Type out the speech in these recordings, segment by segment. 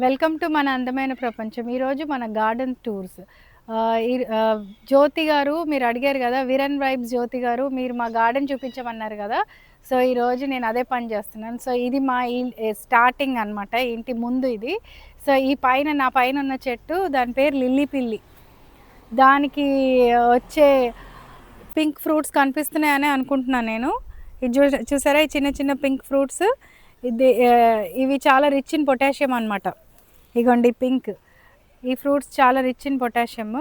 Welcome to మన అందమైన ప్రపంచం. ఈరోజు మన గార్డెన్ టూర్స్. జ్యోతి గారు మీరు అడిగారు కదా! విరన్ వైబ్స్ జ్యోతి గారు మీరు మా గార్డెన్ చూపించమన్నారు కదా! సో, ఈరోజు నేను అదే పని చేస్తున్నాను. సో, ఇది మా స్టార్టింగ్ అనమాట. ఇంటి ముందు ఇది. సో, ఈ పైన నా పైన ఉన్న చెట్టు దాని పేరు లిల్లీ పిల్లి. దానికి వచ్చే పింక్ ఫ్రూట్స్ కనిపిస్తున్నాయని అనుకుంటున్నాను నేను. ఇది చూసారా ఈ చిన్న చిన్న పింక్ ఫ్రూట్స్. ఇవి చాలా రిచ్ ఇన్ పొటాషియం అనమాట. ఇగోండి పింక్. ఈ ఫ్రూట్స్ చాలా రిచ్ ఇన్ పొటాషియం.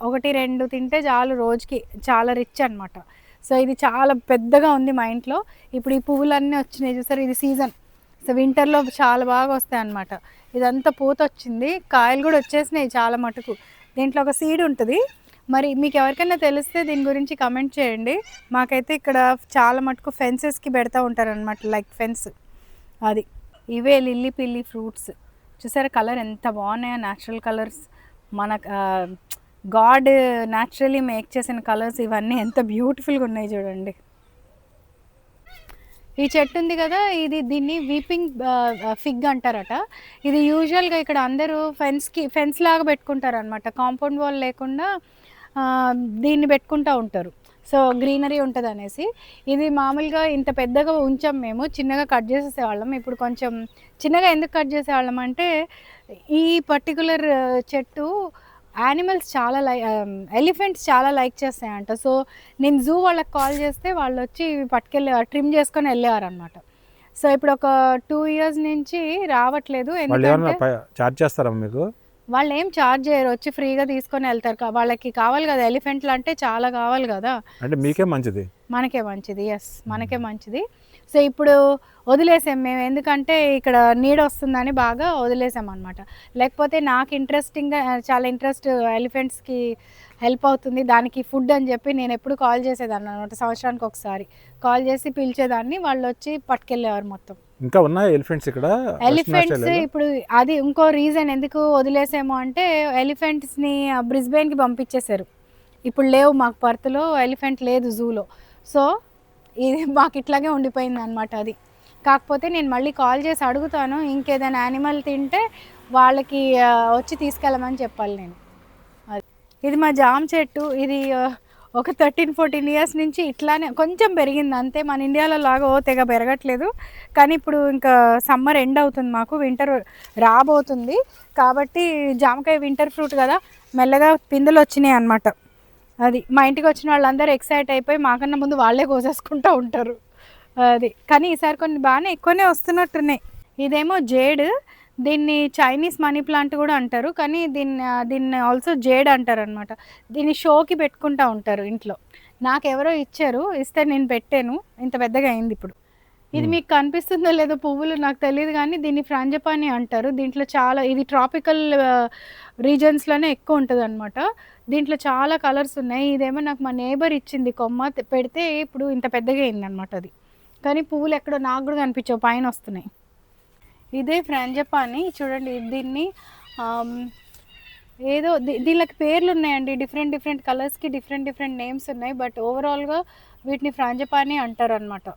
1, 2 తింటే చాలు రోజుకి. చాలా రిచ్ అనమాట. సో ఇది చాలా పెద్దగా ఉంది మా ఇంట్లో. ఇప్పుడు ఈ పువ్వులన్నీ వచ్చినాయి చూసారు, ఇది సీజన్. సో వింటర్లో చాలా బాగా వస్తాయి అన్నమాట. ఇదంతా పూత వచ్చింది, కాయలు కూడా వచ్చేసినాయి చాలా మటుకు. దీంట్లో ఒక సీడ్ ఉంటుంది. మరి మీకు ఎవరికైనా తెలిస్తే దీని గురించి కమెంట్ చేయండి. మాకైతే ఇక్కడ చాలా మటుకు ఫెన్సెస్కి పెడతా ఉంటారనమాట, లైక్ ఫెన్స్. అది ఇవే లిల్లీ పిల్లి ఫ్రూట్స్. చూసారా కలర్ ఎంత బాగున్నాయో, న్యాచురల్ కలర్స్. మన గాడ్ న్యాచురలీ మేక్ చేసిన కలర్స్ ఇవన్నీ ఎంత బ్యూటిఫుల్గా ఉన్నాయి చూడండి. ఈ చెట్టు ఉంది కదా, దీన్ని వీపింగ్ ఫిగ్ అంటారట. ఇది యూజువల్గా ఇక్కడ అందరూ ఫెన్స్ లాగా పెట్టుకుంటారు అనమాట. కాంపౌండ్ వాల్ లేకుండా దీన్ని పెట్టుకుంటూ ఉంటారు. సో గ్రీనరీ ఉంటుంది అనేసి. ఇది మామూలుగా ఇంత పెద్దగా ఉంచాం మేము, చిన్నగా కట్ చేసేసేవాళ్ళం. ఇప్పుడు కొంచెం చిన్నగా ఎందుకు కట్ చేసేవాళ్ళం అంటే, ఈ పర్టికులర్ చెట్టు యానిమల్స్ చాలా ఎలిఫెంట్స్ చాలా లైక్ చేస్తాయంట. సో నేను జూ వాళ్ళకి కాల్ చేస్తే వాళ్ళు వచ్చి పట్టుకెళ్ళేవారు, ట్రిమ్ చేసుకొని వెళ్ళేవారు అనమాట. సో ఇప్పుడు ఒక 2 years నుంచి రావట్లేదు. ఎందుకంటే చార్జ్ చేస్తారా మీకు? వాళ్ళు ఏం ఛార్జ్ చేయరు, వచ్చి ఫ్రీగా తీసుకొని వెళ్తారు. వాళ్ళకి కావాలి కదా, ఎలిఫెంట్లు అంటే చాలా కావాలి కదా. అంటే మీకే మంచిది, మనకే మంచిది. ఎస్, మనకే మంచిది. సో ఇప్పుడు వదిలేసాం మేము, ఎందుకంటే ఇక్కడ నీడ వస్తుందని బాగా వదిలేసాం అనమాట. లేకపోతే నాకు చాలా ఇంట్రెస్ట్ ఎలిఫెంట్స్కి హెల్ప్ అవుతుంది, దానికి ఫుడ్ అని చెప్పి నేను ఎప్పుడు కాల్ చేసేదాన్ని అనమాట. సంవత్సరానికి ఒకసారి కాల్ చేసి పిలిచేదాన్ని, వాళ్ళు వచ్చి పట్టుకెళ్ళేవారు మొత్తం. ఇంకా ఉన్నాయి ఎలిఫెంట్స్ ఇక్కడ. ఎలిఫెంట్స్ ఇప్పుడు అది ఇంకో రీజన్ ఎందుకు వదిలేసాము అంటే, ఎలిఫెంట్స్ని బ్రిస్బెయిన్కి పంపించేశారు. ఇప్పుడు లేవు మాకు పర్త్లో, ఎలిఫెంట్ లేదు జూలో. సో ఇది మాకు ఇట్లాగే ఉండిపోయింది అనమాట. అది కాకపోతే నేను మళ్ళీ కాల్ చేసి అడుగుతాను, ఇంకేదైనా యానిమల్ తింటే వాళ్ళకి వచ్చి తీసుకెళ్ళమని చెప్పాలి నేను. అది ఇది మా జామ చెట్టు. ఇది ఒక 13-14 years నుంచి ఇట్లానే కొంచెం పెరిగింది అంతే. మన ఇండియాలో లాగా తెగ పెరగట్లేదు. కానీ ఇప్పుడు ఇంకా సమ్మర్ ఎండ్ అవుతుంది, మాకు వింటర్ రాబోతుంది కాబట్టి జామకాయ వింటర్ ఫ్రూట్ కదా, మెల్లగా పిందెలు వచ్చినాయి అన్నమాట. అది మా ఇంటికి వచ్చిన వాళ్ళందరూ ఎక్సైట్ అయిపోయి మాకన్నా ముందు వాళ్ళే కోసేసుకుంటూ ఉంటారు. అది కానీ ఈసారి కొన్ని బాగానే ఎక్కువనే వస్తున్నట్టున్నాయి. ఇదేమో జేడ్. దీన్ని చైనీస్ మనీ ప్లాంట్ కూడా అంటారు, కానీ దీన్ని ఆల్సో జేడ్ అంటారు అనమాట. దీన్ని షోకి పెట్టుకుంటూ ఉంటారు ఇంట్లో. నాకు ఎవరో ఇచ్చారు, ఇస్తే నేను పెట్టాను, ఇంత పెద్దగా అయింది ఇప్పుడు. ఇది మీకు కనిపిస్తుందో లేదో పువ్వులు నాకు తెలియదు, కానీ దీన్ని ఫ్రాంజపాని అంటారు. దీంట్లో చాలా, ఇది ట్రాపికల్ రీజన్స్లోనే ఎక్కువ ఉంటుంది అనమాట. దీంట్లో చాలా కలర్స్ ఉన్నాయి. ఇదేమో నాకు మా నేబర్ ఇచ్చింది కొమ్మ, పెడితే ఇప్పుడు ఇంత పెద్దగా అయింది అనమాట అది. కానీ పువ్వులు ఎక్కడో నాకు కూడా కనిపించవు, పైన వస్తున్నాయి. ఇదే ఫ్రాంజపాని చూడండి. దీన్ని ఏదో దీనికి పేర్లు ఉన్నాయండి, డిఫరెంట్ కలర్స్కి డిఫరెంట్ నేమ్స్ ఉన్నాయి. బట్ ఓవరాల్గా వీటిని ఫ్రాంజపాని అంటారు అనమాట.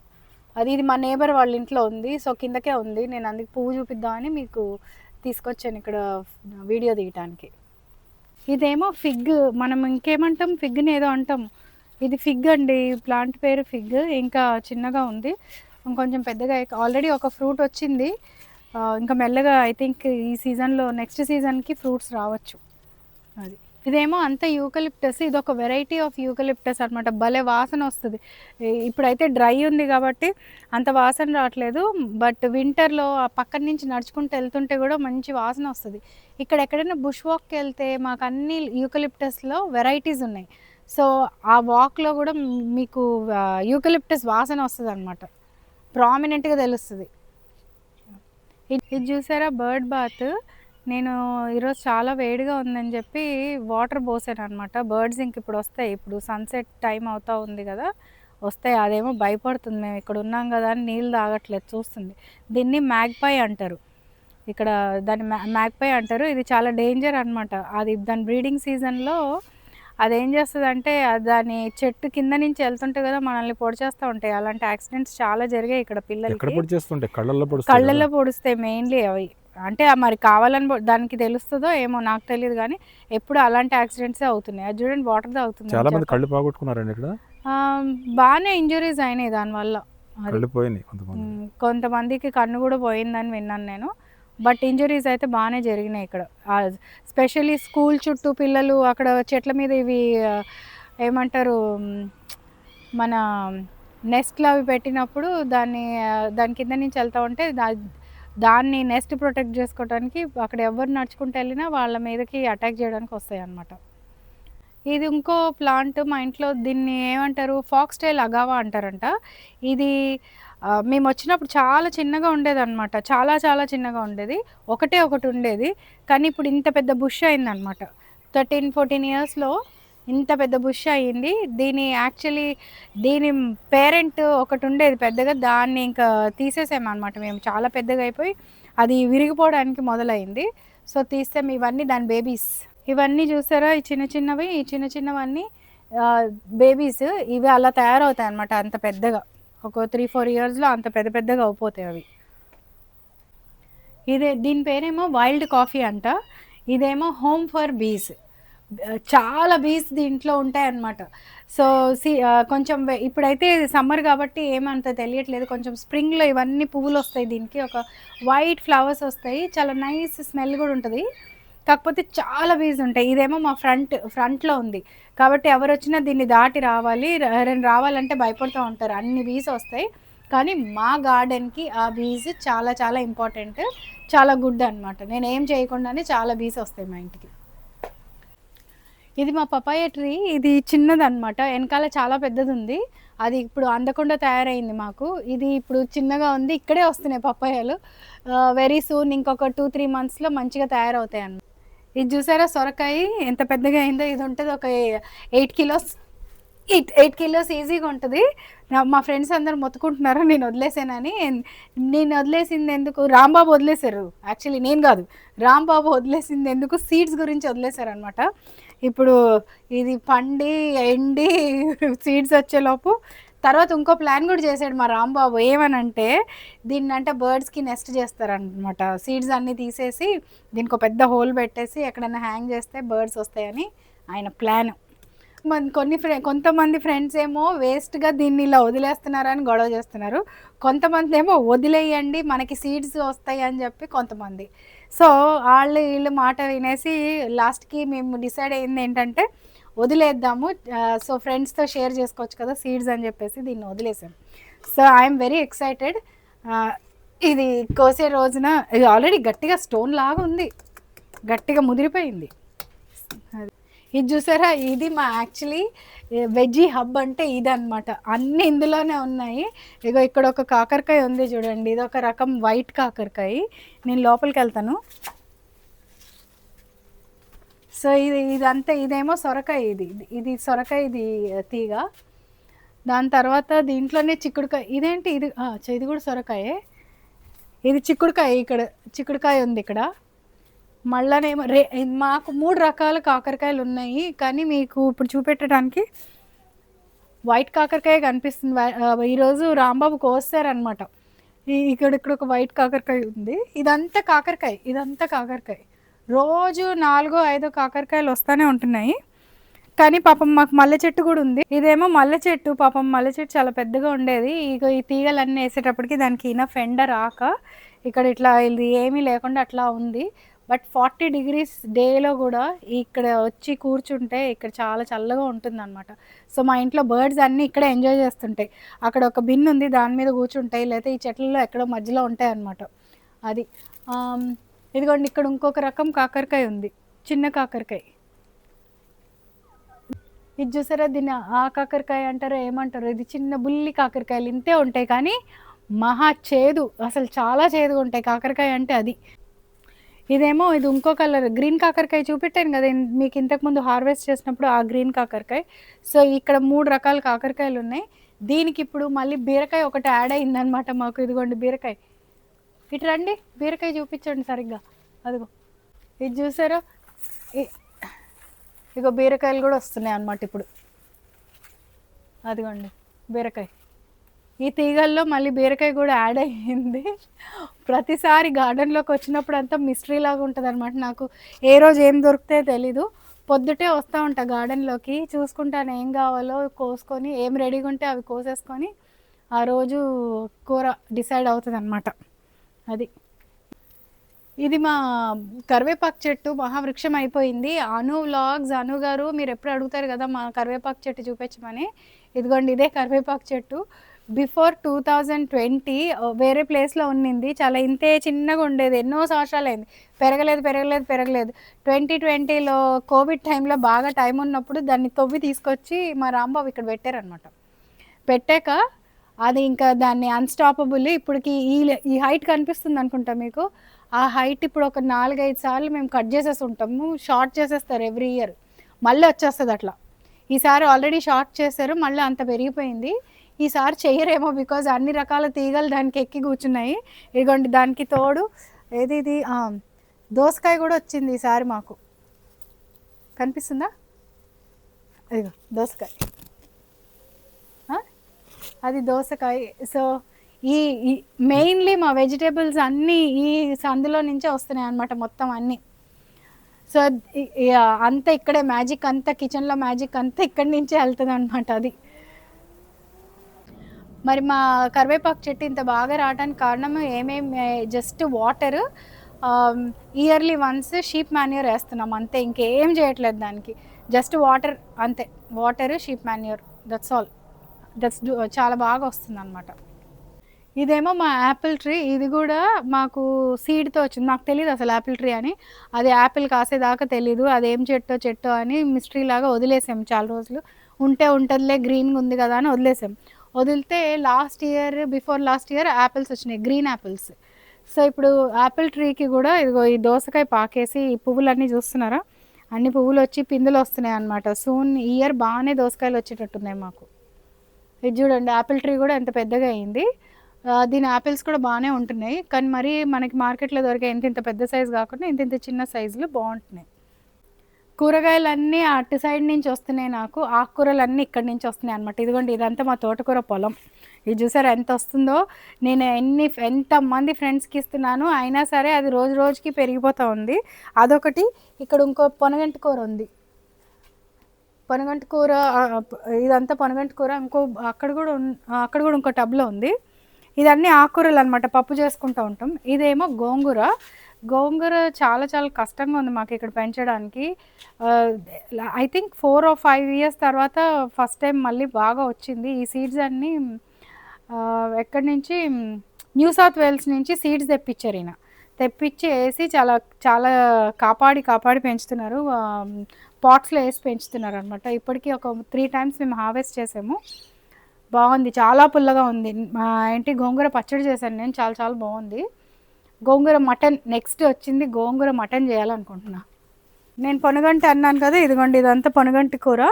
ఇది మా నేబర్ వాళ్ళ ఇంట్లో ఉంది, సో కిందకే ఉంది. నేను అందుకు పువ్వు చూపిద్దామని మీకు తీసుకొచ్చాను ఇక్కడ వీడియో తీయటానికి. ఇదేమో ఫిగ్. మనం ఇంకేమంటాం, ఫిగ్ని ఏదో అంటాం. ఇది ఫిగ్ అండి, ప్లాంట్ పేరు ఫిగ్. ఇంకా చిన్నగా ఉంది, ఇంకొంచెం పెద్దగా ఆల్రెడీ ఒక ఫ్రూట్ వచ్చింది. ఇంకా మెల్లగా ఐ థింక్ ఈ సీజన్లో, నెక్స్ట్ సీజన్కి ఫ్రూట్స్ రావచ్చు. అది ఇదేమో అంత యూకలిప్టస్. ఇది ఒక వెరైటీ ఆఫ్ యూకలిప్టస్ అనమాట. భలే వాసన వస్తుంది. ఇప్పుడైతే డ్రై ఉంది కాబట్టి అంత వాసన రావట్లేదు, బట్ వింటర్లో ఆ పక్కన నుంచి నడుచుకుంటూ వెళ్తుంటే కూడా మంచి వాసన వస్తుంది. ఇక్కడ ఎక్కడైనా బుష్ వాక్కి వెళ్తే మాకు అన్ని యూకలిప్టస్లో వెరైటీస్ ఉన్నాయి. సో ఆ వాక్లో కూడా మీకు యూకలిప్టస్ వాసన వస్తుంది అనమాట, ప్రామినెంట్గా తెలుస్తుంది. ఇది చూసారా బర్డ్ బాత్. నేను ఈరోజు చాలా వేడిగా ఉందని చెప్పి వాటర్ పోసాను అనమాట. బర్డ్స్ ఇంక ఇప్పుడు వస్తాయి, ఇప్పుడు సన్సెట్ టైం అవుతూ ఉంది కదా, వస్తాయి. అదేమో భయపడుతుంది, మేము ఇక్కడ ఉన్నాం కదా అని నీళ్ళు తాగట్లేదు, చూస్తుంది. దీన్ని మ్యాగ్పై అంటారు ఇక్కడ, దాన్ని మ్యాగ్పై అంటారు. ఇది చాలా డేంజర్ అనమాట. అది దాని బ్రీడింగ్ సీజన్లో అదేం చేస్తుంది అంటే, దాని చెట్టు కింద నుంచి వెళ్తుంటే కదా మనల్ని పొడి చేస్తూ ఉంటాయి. అలాంటి యాక్సిడెంట్స్ చాలా జరిగాయి ఇక్కడ పిల్లలకి. కళ్ళల్లో పొడుస్తాయి మెయిన్లీ అవి. అంటే మరి కావాలని దానికి తెలుస్తుందో ఏమో నాకు తెలియదు, కానీ ఎప్పుడు అలాంటి యాక్సిడెంట్సే అవుతున్నాయి. అది చూడండి వాటర్ అవుతుంది చాలా మంది కళ్ళు పోగొట్టుకున్నారండి ఇక్కడ. బాగానే ఇంజురీస్ అయినాయి దానివల్ల. అది కళ్ళు పోయినాయి కొంతమంది. కొంతమందికి కన్ను కూడా పోయిందని విన్నాను నేను. బట్ ఇంజురీస్ అయితే బాగానే జరిగినాయి ఇక్కడ. స్పెషల్లీ స్కూల్ చుట్టూ పిల్లలు అక్కడ చెట్ల మీద ఇవి ఏమంటారు మన నెస్ట్లు అవి పెట్టినప్పుడు దాని కింద నుంచి వెళ్తూ ఉంటే దాన్ని నెస్ట్ ప్రొటెక్ట్ చేసుకోవడానికి అక్కడ ఎవరు నడుచుకుంటూ వెళ్ళినా వాళ్ళ మీదకి అటాక్ చేయడానికి వస్తాయి అన్నమాట. ఇది ఇంకో ప్లాంట్ మా ఇంట్లో, దీన్ని ఏమంటారు ఫాక్స్ టైల్ అగావా అంటారంట. ఇది మేము వచ్చినప్పుడు చాలా చిన్నగా ఉండేది అనమాట, చాలా చాలా చిన్నగా ఉండేది, ఒకటే ఒకటి ఉండేది. కానీ ఇప్పుడు ఇంత పెద్ద బుష్ అయిందనమాట. 13-14 ఇయర్స్లో ఇంత పెద్ద బుష్ అయ్యింది. దీని పేరెంట్ ఒకటి ఉండేది పెద్దగా, దాన్ని ఇంకా తీసేసామన్నమాట మేము. చాలా పెద్దగా అయిపోయి అది విరిగిపోవడానికి మొదలైంది. సో తీస్తే ఇవన్నీ దాని బేబీస్. ఇవన్నీ చూసారా, ఈ చిన్నవన్నీ బేబీస్. ఇవి అలా తయారవుతాయి అన్నమాట, అంత పెద్దగా. ఒక 3-4 ఇయర్స్లో అంత పెద్దగా అయిపోతాయి అవి. దీని పేరేమో వైల్డ్ కాఫీ అంట. ఇదేమో హోమ్ ఫర్ బీస్. చాలా బీస్ దీంట్లో ఉంటాయి అన్నమాట. సో కొంచెం ఇప్పుడైతే సమ్మర్ కాబట్టి ఏమంత తెలియట్లేదు, కొంచెం స్ప్రింగ్లో ఇవన్నీ పువ్వులు వస్తాయి, దీనికి ఒక వైట్ ఫ్లవర్స్ వస్తాయి, చాలా నైస్ స్మెల్ కూడా ఉంటుంది. కాకపోతే చాలా బీస్ ఉంటాయి. ఇదేమో మా ఫ్రంట్లో ఉంది కాబట్టి ఎవరు వచ్చినా దీన్ని దాటి రావాలంటే భయపడుతూ ఉంటారు, అన్ని బీస్ వస్తాయి. కానీ మా గార్డెన్కి ఆ బీస్ చాలా చాలా ఇంపార్టెంట్, చాలా గుడ్ అనమాట. నేను ఏం చేయకుండానే చాలా బీస్ వస్తాయి మా ఇంటికి. ఇది మా పపాయ ట్రీ. ఇది చిన్నదన్నమాట, వెనకాల చాలా పెద్దది ఉంది. అది ఇప్పుడు అందకుండా తయారైంది మాకు. ఇది ఇప్పుడు చిన్నగా ఉంది, ఇక్కడే వస్తున్నాయి పపాయాలు. వెరీ సూన్ ఇంకొక 2-3 మంత్స్లో మంచిగా తయారవుతాయి అన్నమాట. ఇది చూసారా సొరకాయ ఎంత పెద్దగా అయిందో. ఇది ఉంటుంది ఒక 8 కిలోస్ ఈజీగా ఉంటుంది. మా ఫ్రెండ్స్ అందరు మొత్తుకుంటున్నారు నేను వదిలేసానని. నేను వదిలేసింది ఎందుకు, రాంబాబు వదిలేశారు. యాక్చువల్లీ నేను కాదు, రాంబాబు వదిలేసింది ఎందుకు, సీడ్స్ గురించి వదిలేశారు అనమాట. ఇప్పుడు ఇది పండి ఎండి సీడ్స్ వచ్చేలోపు తర్వాత ఇంకో ప్లాన్ కూడా చేశాడు మా రాంబాబు. ఏమనంటే దీన్నంటే బర్డ్స్కి నెస్ట్ చేస్తారనమాట. సీడ్స్ అన్నీ తీసేసి దీనికి ఒక పెద్ద హోల్ పెట్టేసి ఎక్కడైనా హ్యాంగ్ చేస్తే బర్డ్స్ వస్తాయని ఆయన ప్లాన్. కొంతమంది ఫ్రెండ్స్ ఏమో వేస్ట్గా దీన్ని ఇలా వదిలేస్తున్నారని గొడవ చేస్తున్నారు, కొంతమంది ఏమో వదిలేయండి మనకి సీడ్స్ వస్తాయి అని చెప్పి కొంతమంది. సో వీళ్ళు మాట వినేసి లాస్ట్కి మేము డిసైడ్ అయింది ఏంటంటే వదిలేద్దాము, సో ఫ్రెండ్స్తో షేర్ చేసుకోవచ్చు కదా సీడ్స్ అని చెప్పేసి దీన్ని వదిలేసాం. So I'm very excited. ఇది కోసే రోజున ఇది ఆల్రెడీ గట్టిగా స్టోన్ లాగా ఉంది, గట్టిగా ముదిరిపోయింది. ఇది చూసారా, ఇది మా యాక్చువల్లీ వెజ్జీ హబ్ అంటే ఇది అనమాట. అన్నీ ఇందులోనే ఉన్నాయి. ఇగో ఇక్కడ ఒక కాకరకాయ ఉంది చూడండి, ఇది ఒక రకం వైట్ కాకరకాయ. నేను లోపలికి వెళ్తాను. సో ఇదేమో సొరకాయ. ఇది సొరకాయ, ఇది తీగ. దాని తర్వాత దీంట్లోనే చిక్కుడుకాయ. ఇదేంటి ఇది కూడా సొరకాయే. ఇది చిక్కుడుకాయ, ఇక్కడ చిక్కుడుకాయ ఉంది ఇక్కడ. మళ్ళానేమో మాకు 3 రకాల కాకరకాయలు ఉన్నాయి, కానీ మీకు ఇప్పుడు చూపెట్టడానికి వైట్ కాకరకాయ కనిపిస్తుంది. ఈరోజు రాంబాబు కోస్తారనమాట. ఇక్కడ ఒక వైట్ కాకరకాయ ఉంది. ఇదంతా కాకరకాయ. రోజు 4-5 కాకరకాయలు వస్తూనే ఉంటున్నాయి. కానీ పాపం మాకు మల్లె చెట్టు కూడా ఉంది. ఇదేమో మల్లె చెట్టు. పాపం మల్లె చెట్టు చాలా పెద్దగా ఉండేది. ఈ తీగలన్నీ వేసేటప్పటికి దానికి ఇనఫ్ ఎండ రాక ఇక్కడ ఇట్లా ఇది ఏమీ లేకుండా అట్లా ఉంది. బట్ 40 degrees డేలో కూడా ఇక్కడ వచ్చి కూర్చుంటే ఇక్కడ చాలా చల్లగా ఉంటుంది అనమాట. సో మా ఇంట్లో బర్డ్స్ అన్నీ ఇక్కడే ఎంజాయ్ చేస్తుంటాయి. అక్కడ ఒక బిన్ ఉంది, దాని మీద కూర్చుంటాయి, లేకపోతే ఈ చెట్లలో ఎక్కడో మధ్యలో ఉంటాయి అన్నమాట. అది ఇదిగోండి, ఇక్కడ ఇంకొక రకం కాకరకాయ ఉంది, చిన్న కాకరకాయ. ఇది చూసారా, దీన్ని ఆ కాకరకాయ అంటారో ఏమంటారో. ఇది చిన్న బుల్లి కాకరకాయలు ఇంతే ఉంటాయి, కానీ మహా చేదు, అసలు చాలా చేదుగా ఉంటాయి కాకరకాయ అంటే అది. ఇదేమో ఇది ఇంకో కలర్ గ్రీన్ కాకరకాయ చూపెట్టాను కదా మీకు ఇంతకుముందు హార్వెస్ట్ చేసినప్పుడు, ఆ గ్రీన్ కాకరకాయ. సో ఇక్కడ 3 రకాల కాకరకాయలు ఉన్నాయి. దీనికి ఇప్పుడు మళ్ళీ బీరకాయ ఒకటి యాడ్ అయిందనమాట మాకు. ఇదిగోండి బీరకాయ, ఇటు రండి, బీరకాయ చూపించండి సరిగ్గా. అదిగో ఇది చూసారా, ఇగో బీరకాయలు కూడా వస్తున్నాయి అన్నమాట ఇప్పుడు. అదిగోండి బీరకాయ. ఈ తీగల్లో మళ్ళీ బీరకాయ కూడా యాడ్ అయ్యింది. ప్రతిసారి గార్డెన్లోకి వచ్చినప్పుడు అంతా మిస్టరీ లాగా ఉంటుంది అనమాట. నాకు ఏ రోజు ఏం దొరికితే తెలీదు. పొద్దుటే వస్తూ ఉంటా గార్డెన్లోకి, చూసుకుంటాను ఏం కావాలో కోసుకొని, ఏం రెడీగా ఉంటే అవి కోసేసుకొని ఆ రోజు కూర డిసైడ్ అవుతుంది అనమాట. అది ఇది మా కరివేపాకు చెట్టు మహావృక్షం అయిపోయింది. అను వ్లాగ్స్, అను గారు మీరు ఎప్పుడు అడుగుతారు కదా మా కరివేపాకు చెట్టు చూపించమని. ఇదిగోండి ఇదే కరివేపాకు చెట్టు. బిఫోర్ 2020 వేరే ప్లేస్లో ఉన్నింది. చాలా ఇంతే చిన్నగా ఉండేది, ఎన్నో సంవత్సరాలైంది, పెరగలేదు పెరగలేదు పెరగలేదు. 2020లో కోవిడ్ టైంలో బాగా టైం ఉన్నప్పుడు దాన్ని తవ్వి తీసుకొచ్చి మా రాంబాబు ఇక్కడ పెట్టారనమాట. పెట్టాక అది ఇంకా దాన్ని అన్స్టాపబుల్. ఇప్పటికి ఈ హైట్ కనిపిస్తుంది అనుకుంటా మీకు. ఆ హైట్ ఇప్పుడు ఒక 4-5 సార్లు మేము కట్ చేసేసి ఉంటాము. షార్ట్ చేసేస్తారు ఎవ్రీ ఇయర్, మళ్ళీ వచ్చేస్తుంది అట్లా. ఈసారి ఆల్రెడీ షార్ట్ చేశారు, మళ్ళీ అంత పెరిగిపోయింది. ఈసారి చెయ్యరేమో, బికాజ్ అన్ని రకాల తీగలు దానికి ఎక్కి కూర్చున్నాయి. ఇదిగోండి దానికి తోడు ఇది దోసకాయ కూడా వచ్చింది ఈసారి మాకు. కనిపిస్తుందా? ఇదిగో దోసకాయ, అది దోసకాయ. సో ఈ మెయిన్లీ మా వెజిటేబుల్స్ అన్నీ ఈ సందులో నుంచే వస్తున్నాయి అన్నమాట మొత్తం అన్నీ. సో అంతా ఇక్కడే మ్యాజిక్, అంతా కిచెన్లో మ్యాజిక్ అంతా ఇక్కడి నుంచే వెళ్తుంది అనమాట. అది మరి మా కరివేపాకు చెట్టు ఇంత బాగా రావడానికి కారణం ఏమేమి, just water, yearly once sheep manure వేస్తున్నాం అంతే, ఇంకేం చేయట్లేదు దానికి. జస్ట్ వాటర్ అంతే, water, sheep manure, that's all. చాలా బాగా వస్తుంది అనమాట. ఇదేమో మా యాపిల్ ట్రీ. ఇది కూడా మాకు సీడ్తో వచ్చింది. నాకు తెలియదు అసలు యాపిల్ ట్రీ అని. అది యాపిల్ కాసేదాకా తెలీదు, అదేం చెట్టో అని మిస్టరీ లాగా వదిలేసాం చాలా రోజులు. ఉంటే ఉంటుందిలే, గ్రీన్గా ఉంది కదా అని వదిలేసాం. వదిలితే బిఫోర్ లాస్ట్ ఇయర్ యాపిల్స్ వచ్చినాయి, గ్రీన్ యాపిల్స్. సో ఇప్పుడు యాపిల్ ట్రీకి కూడా ఇదిగో ఈ దోసకాయ పాకేసి ఈ పువ్వులన్నీ చూస్తున్నారా, అన్ని పువ్వులు వచ్చి పిందులు వస్తున్నాయి అనమాట. సూన్ ఇయర్ బాగానే దోసకాయలు వచ్చేటట్టున్నాయి మాకు. ఇది చూడండి, యాపిల్ ట్రీ కూడా ఎంత పెద్దగా అయింది. దీని యాపిల్స్ కూడా బాగానే ఉంటున్నాయి, కానీ మరి మనకి మార్కెట్లో దొరికే ఇంత పెద్ద సైజు కాకుండా ఇంత చిన్న సైజులు బాగుంటున్నాయి. కూరగాయలన్నీ అటు సైడ్ నుంచి వస్తున్నాయి నాకు, ఆకుకూరలన్నీ ఇక్కడి నుంచి వస్తున్నాయి అనమాట. ఇదిగోండి ఇదంతా మా తోటకూర పొలం. ఇది చూసారా ఎంత వస్తుందో. నేను ఎంతమంది ఫ్రెండ్స్కి ఇస్తున్నాను, అయినా సరే అది రోజు రోజుకి పెరిగిపోతూ ఉంది. అదొకటి. ఇక్కడ ఇంకో పొనగంటి కూర ఉంది, పొనగంటి కూర, ఇదంతా పొనగంటి కూర. అక్కడ కూడా ఇంకో టబ్లో ఉంది. ఇదన్నీ ఆకుకూరలు అనమాట, పప్పు చేసుకుంటూ ఉంటాం. ఇదేమో గోంగూర చాలా చాలా కష్టంగా ఉంది మాకు ఇక్కడ పెంచడానికి. ఐ థింక్ 4 or 5 years తర్వాత ఫస్ట్ టైం మళ్ళీ బాగా వచ్చింది. ఈ సీడ్స్ అన్నీ ఎక్కడి నుంచి, న్యూ సౌత్ వేల్స్ నుంచి సీడ్స్ తెప్పించారు ఈయన. తెప్పించి వేసి చాలా చాలా కాపాడి పెంచుతున్నారు. పాట్స్లో వేసి పెంచుతున్నారు అనమాట. ఇప్పటికీ ఒక 3 times మేము హార్వెస్ట్ చేసాము. బాగుంది, చాలా పుల్లగా ఉంది. గోంగూర పచ్చడి చేశాను నేను, చాలా చాలా బాగుంది. గోంగూర మటన్ నెక్స్ట్ వచ్చింది, గోంగూర మటన్ చేయాలనుకుంటున్నా. నేను పొనగంటి అన్నాను కదా, ఇదిగోండి ఇదంతా పొనగంటి కూర.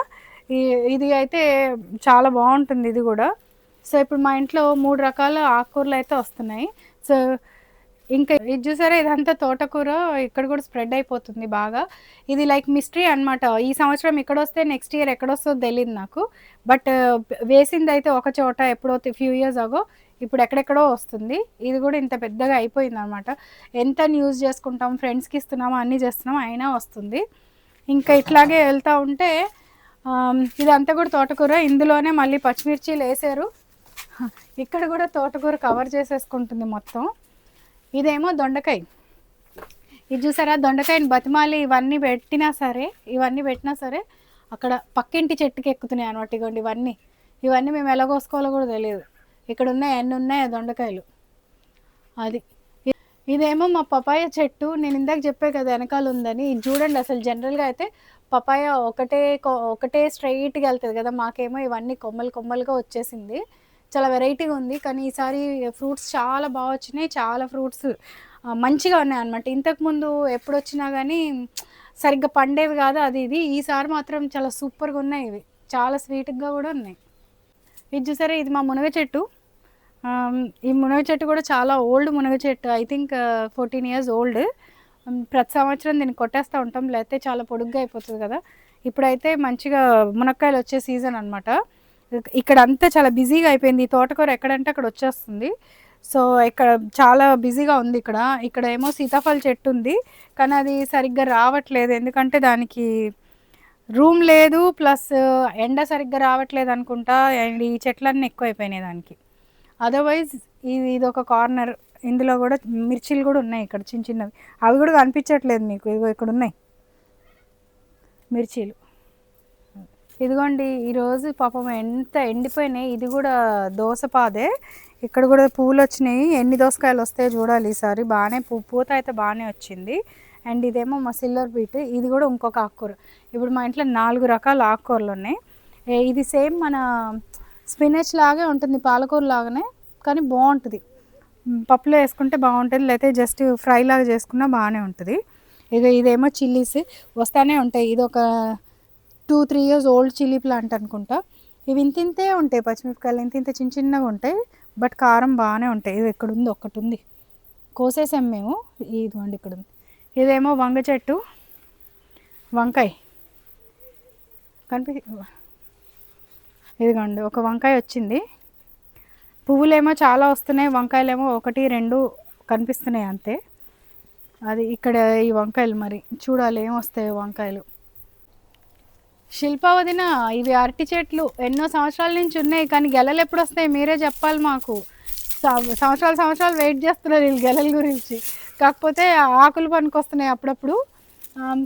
ఇది అయితే చాలా బాగుంటుంది ఇది కూడా. సో ఇప్పుడు మా ఇంట్లో 3 రకాల ఆకుకూరలు అయితే వస్తున్నాయి. సో ఇంకా ఇది చూసారా, ఇదంతా తోటకూర, ఇక్కడ కూడా స్ప్రెడ్ అయిపోతుంది బాగా. ఇది లైక్ మిస్టరీ అనమాట. ఈ సంవత్సరం ఇక్కడ వస్తే నెక్స్ట్ ఇయర్ ఎక్కడొస్తుందో తెలియదు నాకు. బట్ వేసింది అయితే ఒక చోట ఎప్పుడో ఫ్యూ ఇయర్స్ అగో, ఇప్పుడు ఎక్కడెక్కడో వస్తుంది. ఇది కూడా ఇంత పెద్దగా అయిపోయింది అనమాట. ఎంత యూజ్ చేసుకుంటాం, ఫ్రెండ్స్కి ఇస్తున్నాము, అన్నీ చేస్తున్నాం, అయినా వస్తుంది. ఇంకా ఇట్లాగే వెళ్తూ ఉంటే ఇదంతా కూడా తోటకూర. ఇందులోనే మళ్ళీ పచ్చిమిర్చీలు వేసారు. ఇక్కడ కూడా తోటకూర కవర్ చేసేసుకుంటుంది మొత్తం. ఇదేమో దొండకాయ. ఇది చూసారా, దొండకాయని బతిమాలి ఇవన్నీ పెట్టినా సరే అక్కడ పక్కింటి చెట్టుకి ఎక్కుతున్నాయి అనమాట. ఇవ్వండి ఇవన్నీ మేము ఎలా కోసుకోవాలో కూడా తెలియదు. ఇక్కడ ఉన్నాయి, ఎన్ని ఉన్నాయో దొండకాయలు. అది ఇదేమో మా పపాయ చెట్టు. నేను ఇందాక చెప్పే కదా వెనకాల ఉందని. ఇది చూడండి, అసలు జనరల్గా అయితే పపాయ ఒకటే స్ట్రైట్గా వెళ్తుంది కదా, మాకేమో ఇవన్నీ కొమ్మలుగా వచ్చేసింది. చాలా వెరైటీగా ఉంది. కానీ ఈసారి ఫ్రూట్స్ చాలా బాగా వచ్చినాయి, చాలా ఫ్రూట్స్ మంచిగా ఉన్నాయి అనమాట. ఇంతకుముందు ఎప్పుడు వచ్చినా కానీ సరిగ్గా పండేవి కాదు అది ఇది. ఈసారి మాత్రం చాలా సూపర్గా ఉన్నాయి, ఇవి చాలా స్వీట్గా కూడా ఉన్నాయి. ఇది చూసారా, ఇది మా మునగ చెట్టు. ఈ మునగ చెట్టు కూడా చాలా ఓల్డ్ మునగ చెట్టు, ఐ థింక్ 14 years ఓల్డ్. ప్రతి సంవత్సరం దీన్ని కొట్టేస్తూ ఉంటాం, లేకపోతే చాలా పొడుగ్గా అయిపోతుంది కదా. ఇప్పుడైతే మంచిగా మునక్కాయలు వచ్చే సీజన్ అనమాట. ఇక్కడ అంతా చాలా బిజీగా అయిపోయింది. ఈ తోటకూర ఎక్కడంటే అక్కడ వచ్చేస్తుంది. సో ఇక్కడ చాలా బిజీగా ఉంది. ఇక్కడ ఏమో సీతాఫల చెట్టు ఉంది, కానీ అది సరిగ్గా రావట్లేదు. ఎందుకంటే దానికి రూమ్ లేదు, ప్లస్ ఎండ సరిగ్గా రావట్లేదు అనుకుంటా. అండ్ ఈ చెట్లన్నీ ఎక్కువైపోయినాయి దానికి. అదర్వైజ్ ఇది ఒక కార్నర్. ఇందులో కూడా మిర్చీలు కూడా ఉన్నాయి ఇక్కడ చిన్న చిన్నవి. అవి కూడా కనిపించట్లేదు మీకు. ఇదిగో ఇక్కడ ఉన్నాయి మిర్చీలు. ఇదిగోండి ఈరోజు పాపం ఎంత ఎండిపోయినాయి. ఇది కూడా దోసపాదే. ఇక్కడ కూడా పూలు వచ్చినాయి. ఎన్ని దోసకాయలు వస్తాయో చూడాలి ఈసారి. బాగానే పూత అయితే బాగానే వచ్చింది. అండ్ ఇదేమో మా సిల్వర్ బీట్. ఇది కూడా ఇంకొక ఆకుకూర. ఇప్పుడు మా ఇంట్లో 4 రకాల ఆకుకూరలు ఉన్నాయి. ఇది సేమ్ మన స్పినచ్ లాగే ఉంటుంది, పాలకూర లాగానే, కానీ బాగుంటుంది. పప్పులో వేసుకుంటే బాగుంటుంది, లేకపోతే జస్ట్ ఫ్రై లాగా చేసుకున్నా బాగానే ఉంటుంది. ఇదేమో చిల్లీస్ వస్తానే ఉంటాయి. ఇది ఒక 2-3 years ఓల్డ్ చిల్లీ ప్లాంట్ అనుకుంటా. ఇవి ఇంతే ఉంటాయి, పచ్చిమిరపకాయలు ఇంత చిన్న చిన్నగా ఉంటాయి, బట్ కారం బాగానే ఉంటాయి. ఇది ఇక్కడ ఉంది, ఒక్కటి ఉంది, కోసేసాం మేము. ఇదిగోండి ఇక్కడ ఉంది. ఇదేమో వంగ చెట్టు, వంకాయ ఇదిగోండి ఒక వంకాయ వచ్చింది. పువ్వులేమో చాలా వస్తున్నాయి, వంకాయలేమో 1-2 కనిపిస్తున్నాయి అంతే. అది ఇక్కడ ఈ వంకాయలు మరి చూడాలి ఏం వస్తాయో వంకాయలు. శిల్ప వదిన, ఇవి అరటి చెట్లు ఎన్నో సంవత్సరాల నుంచి ఉన్నాయి, కానీ గెలలు ఎప్పుడు వస్తాయి మీరే చెప్పాలి మాకు. సంవత్సరాలు వెయిట్ చేస్తున్నారు వీళ్ళు గెలల గురించి. కాకపోతే ఆకులు పనికొస్తున్నాయి అప్పుడప్పుడు.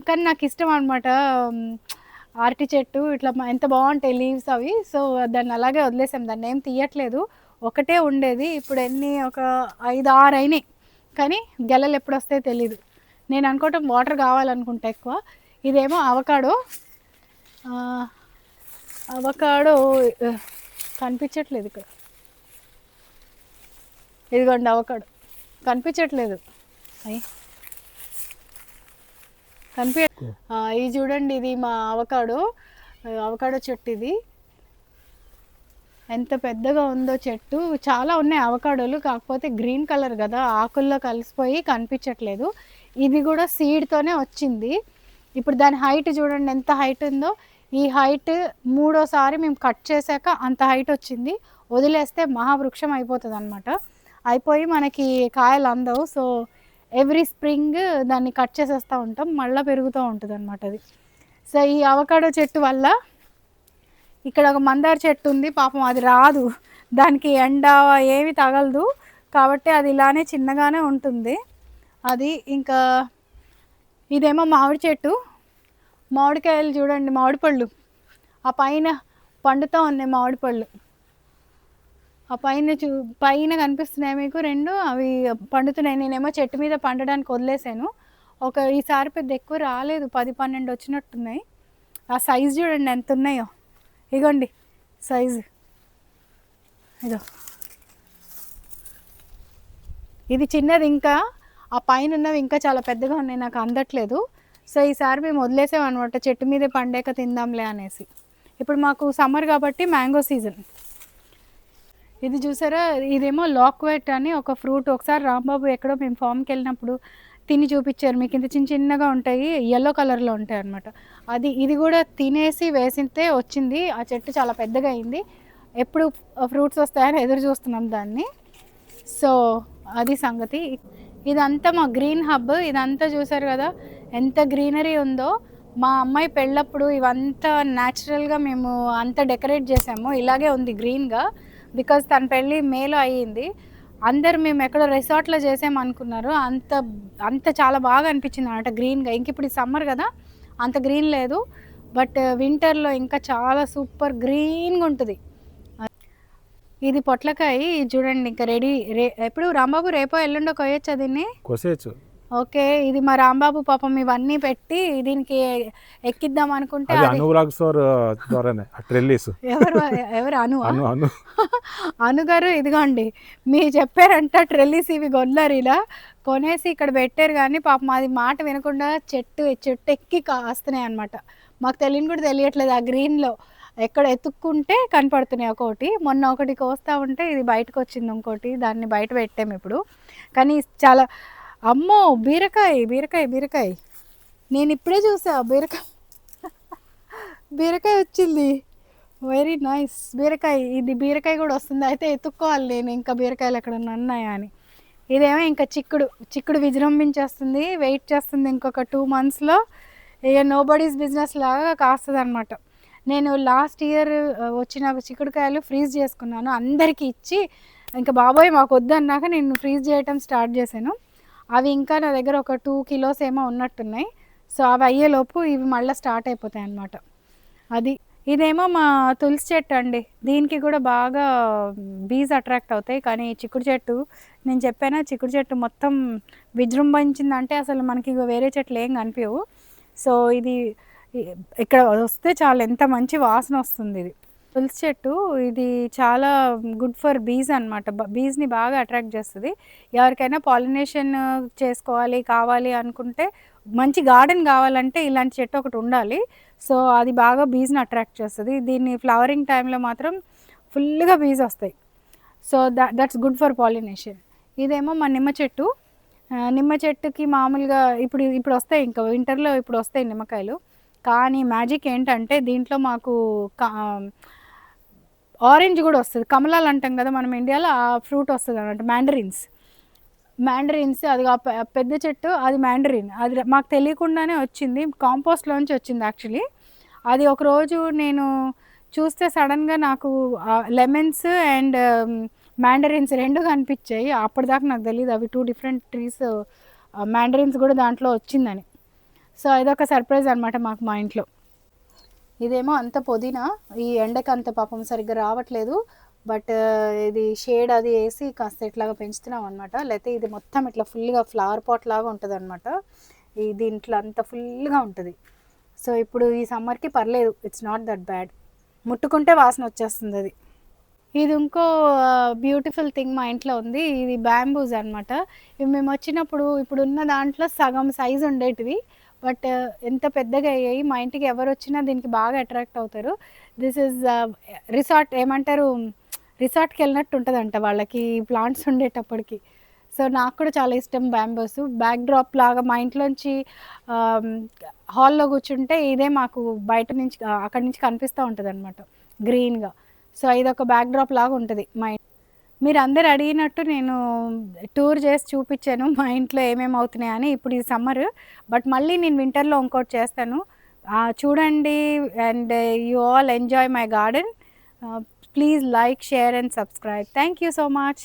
కానీ నాకు ఇష్టం అనమాట అరటి చెట్టు. ఇట్లా ఎంత బాగుంటాయి లీవ్స్ అవి. సో దాన్ని అలాగే వదిలేసాం, దాన్ని ఏం తీయట్లేదు. ఒకటే ఉండేది, ఇప్పుడు ఒక 5-6 అయినాయి, కానీ గెలలు ఎప్పుడు వస్తాయో తెలీదు. నేను అనుకోవటం వాటర్ కావాలనుకుంటా ఎక్కువ. ఇదేమో అవకాడో కనిపించట్లేదు ఇక్కడ. ఇదిగోండి అవకాడో కనిపించట్లేదు. ఇది చూడండి, ఇది మా అవకాడో చెట్టు. ఇది ఎంత పెద్దగా ఉందో చెట్టు. చాలా ఉన్నాయి అవకాడోలు, కాకపోతే గ్రీన్ కలర్ కదా, ఆకుల్లో కలిసిపోయి కనిపించట్లేదు. ఇది కూడా సీడ్తోనే వచ్చింది. ఇప్పుడు దాని హైట్ చూడండి ఎంత హైట్ ఉందో. ఈ హైట్ 3వసారి మేము కట్ చేశాక అంత హైట్ వచ్చింది. వదిలేస్తే మహావృక్షం అయిపోతుంది అనమాట. అయిపోయి మనకి కాయలు అందవు. సో ఎవ్రీ స్ప్రింగ్ దాన్ని కట్ చేసేస్తూ ఉంటాం, మళ్ళీ పెరుగుతూ ఉంటుంది అనమాట అది. సో ఈ అవకాడో చెట్టు వల్ల ఇక్కడ ఒక మందార చెట్టు ఉంది, పాపం అది రాదు, దానికి ఎండ ఏమి తగలదు, కాబట్టి అది ఇలానే చిన్నగానే ఉంటుంది అది. ఇంకా ఇదేమో మామిడి చెట్టు. మామిడికాయలు చూడండి, మామిడి పళ్ళు ఆ పైన పండుతూ ఉన్నాయి. మామిడి పళ్ళు ఆ పైన కనిపిస్తున్నాయి మీకు 2, అవి పండుతున్నాయి. నేనేమో చెట్టు మీద పండడానికి వదిలేసాను. ఈసారి పెద్ద ఎక్కువ రాలేదు, 10-12 వచ్చినట్టున్నాయి. ఆ సైజు చూడండి ఎంత ఉన్నాయో. ఇగోండి సైజు, ఇదో ఇది చిన్నది. ఇంకా ఆ పైన ఉన్నవి ఇంకా చాలా పెద్దగా ఉన్నాయి, నాకు అందట్లేదు. సో ఈసారి మేము వదిలేసాం అనమాట, చెట్టు మీదే పండాక తిందాంలే అనేసి. ఇప్పుడు మాకు సమ్మర్ కాబట్టి మ్యాంగో సీజన్. ఇది చూసారా, ఇదేమో లాక్వెట్ అని ఒక ఫ్రూట్. ఒకసారి రాంబాబు ఎక్కడో మేము ఫామ్కి వెళ్ళినప్పుడు తిని చూపించారు. మీకు ఇంత చిన్నగా ఉంటాయి, ఎల్లో కలర్లో ఉంటాయి అనమాట. ఇది కూడా తినేసి వేసితే వచ్చింది. ఆ చెట్టు చాలా పెద్దగా అయింది. ఎప్పుడు ఫ్రూట్స్ వస్తాయని ఎదురు చూస్తున్నాం దాన్ని. సో అది సంగతి. ఇదంతా మా గ్రీన్ హబ్. ఇదంతా చూసారు కదా ఎంత గ్రీనరీ ఉందో. మా అమ్మాయి పెళ్ళప్పుడు ఇవంతా న్యాచురల్గా మేము అంతా డెకరేట్ చేసాము. ఇలాగే ఉంది గ్రీన్గా, బికాజ్ తన పెళ్ళి మేలో అయ్యింది. అందరు మేము ఎక్కడో రిసార్ట్లో చేసామనుకున్నారు. అంత చాలా బాగా అనిపించింది అన్నమాట గ్రీన్గా. ఇంక ఇప్పుడు సమ్మర్ కదా అంత గ్రీన్ లేదు, బట్ వింటర్లో ఇంకా చాలా సూపర్ గ్రీన్గా ఉంటుంది. ఇది పొట్లకాయ చూడండి, ఇంకా రెడీ. ఎప్పుడు రాంబాబు రేపో ఎల్లుండో కొయ్యొచ్చా దీన్ని? కోసేయచ్చు. ఓకే, ఇది మా రాంబాబు పాపం ఇవన్నీ పెట్టి దీనికి ఎక్కిద్దాం అనుకుంటే ఎవరు అనుగారు ఇదిగోండి మీ చెప్పారంట ట్రెల్లీస్ ఇవి కొన్నారు. ఇలా కొనేసి ఇక్కడ పెట్టారు, కానీ పాపం అది మాట వినకుండా చెట్టు ఎక్కి కాస్తున్నాయి అనమాట. మాకు తెలియని కూడా తెలియట్లేదు. ఆ గ్రీన్లో ఎక్కడ ఎత్తుక్కుంటే కనపడుతున్నాయి. మొన్న ఒకటి కోస్తా ఉంటే ఇది బయటకు వచ్చింది, ఇంకోటి దాన్ని బయట పెట్టాము ఇప్పుడు. కానీ చాలా అమ్మో బీరకాయ నేను ఇప్పుడే చూసా బీరకాయ వచ్చింది. Very nice. బీరకాయ, ఇది బీరకాయ కూడా వస్తుంది. అయితే ఎత్తుక్కోవాలి నేను ఇంకా బీరకాయలు ఎక్కడన్నా ఉన్నాయా అని. ఇదేమో ఇంకా చిక్కుడు, చిక్కుడు విజృంభించేస్తుంది, వెయిట్ చేస్తుంది ఇంకొక 2 మంత్స్లో. ఇక నోబడీస్ బిజినెస్ లాగా కాస్తుంది అనమాట. నేను లాస్ట్ ఇయర్ వచ్చిన చిక్కుడుకాయలు ఫ్రీజ్ చేసుకున్నాను, అందరికీ ఇచ్చి ఇంకా బాబోయ్ మాకు వద్దన్నాక నేను ఫ్రీజ్ చేయటం స్టార్ట్ చేశాను. అవి ఇంకా నా దగ్గర ఒక 2 కిలోస్ ఏమో ఉన్నట్టున్నాయి. సో అవి అయ్యేలోపు ఇవి మళ్ళీ స్టార్ట్ అయిపోతాయి అన్నమాట. అది ఇదేమో మా తులసి చెట్టు అండి. దీనికి కూడా బాగా బీస్ అట్రాక్ట్ అవుతాయి. కానీ చిక్కుడు చెట్టు, నేను చెప్పానా చిక్కుడు చెట్టు మొత్తం విజృంభించిందంటే అసలు మనకి ఇక వేరే చెట్లు ఏం కనిపించవు. సో ఇది ఇక్కడ వస్తే చాలా ఎంత మంచి వాసన వస్తుంది. ఇది తులసి చెట్టు, ఇది చాలా గుడ్ ఫర్ బీస్ అనమాట. బీస్ని బాగా అట్రాక్ట్ చేస్తుంది. ఎవరికైనా పాలినేషన్ చేసుకోవాలి కావాలి అనుకుంటే, మంచి గార్డెన్ కావాలంటే ఇలాంటి చెట్టు ఒకటి ఉండాలి. సో అది బాగా బీస్ని అట్రాక్ట్ చేస్తుంది. దీన్ని ఫ్లవరింగ్ టైంలో మాత్రం ఫుల్గా బీస్ వస్తాయి. So that's good for pollination. ఇదేమో మా నిమ్మ చెట్టు. నిమ్మ చెట్టుకి మామూలుగా ఇప్పుడు వస్తాయి, ఇంకా వింటర్లో ఇప్పుడు వస్తాయి నిమ్మకాయలు. కానీ మ్యాజిక్ ఏంటంటే దీంట్లో మాకు ఆరెంజ్ కూడా వస్తుంది. కమలాలు అంటాం కదా మనం ఇండియాలో, ఆ ఫ్రూట్ వస్తుంది అన్నమాట. మ్యాండరిన్స్ అది పెద్ద చెట్టు, అది మ్యాండరిన్. అది మాకు తెలియకుండానే వచ్చింది, కాంపోస్ట్లోంచి వచ్చింది యాక్చువల్లీ. అది ఒకరోజు నేను చూస్తే సడన్గా నాకు లెమన్స్ అండ్ మ్యాండరిన్స్ రెండు కనిపించాయి. అప్పటిదాకా నాకు తెలియదు అవి 2 డిఫరెంట్ ట్రీస్, మ్యాండరిన్స్ కూడా దాంట్లో వచ్చిందని. సో ఇదొక సర్ప్రైజ్ అనమాట మాకు మా ఇంట్లో. ఇదేమో అంత పుదీనా, ఈ ఎండకి అంత పాపం సరిగ్గా రావట్లేదు. బట్ ఇది షేడ్ అది వేసి కాస్త ఇట్లాగా పెంచుతున్నాం అనమాట. లేకపోతే ఇది మొత్తం ఇట్లా ఫుల్గా ఫ్లవర్ పాట్ లాగా ఉంటుంది అనమాట. దీంట్లో అంత ఫుల్గా ఉంటుంది. సో ఇప్పుడు ఈ సమ్మర్కి పర్లేదు, ఇట్స్ నాట్ దట్ బ్యాడ్. ముట్టుకుంటే వాసన వచ్చేస్తుంది అది. ఇది ఇంకో బ్యూటిఫుల్ థింగ్ మా ఇంట్లో ఉంది. ఇది బ్యాంబూస్ అనమాట. ఇవి మేము వచ్చినప్పుడు ఇప్పుడున్న దాంట్లో సగం సైజు ఉండేటివి, బట్ ఎంత పెద్దగా అయ్యాయి. మా ఇంటికి ఎవరు వచ్చినా దీనికి బాగా అట్రాక్ట్ అవుతారు. దిస్ ఈజ్ రిసార్ట్, ఏమంటారు, రిసార్ట్కి వెళ్ళినట్టు ఉంటుందంట వాళ్ళకి ప్లాంట్స్ ఉండేటప్పటికి. సో నాకు కూడా చాలా ఇష్టం బ్యాంబూస్. బ్యాక్ డ్రాప్ లాగా మా ఇంట్లోంచి హాల్లో కూర్చుంటే ఇదే మాకు బయట నుంచి అక్కడి నుంచి కనిపిస్తూ ఉంటుంది అనమాట గ్రీన్గా. సో ఇదొక బ్యాక్ డ్రాప్ లాగా ఉంటుంది మా ఇంట్లో. మీరు అందరు అడిగినట్టు నేను టూర్ చేసి చూపించాను మా ఇంట్లో ఏమేమి అవుతున్నాయని. ఇప్పుడు ఈ సమ్మర్, బట్ మళ్ళీ నేను వింటర్లో ఇంకోటి చేస్తాను, చూడండి. And you all enjoy my garden. Please like, share and subscribe. Thank you so much.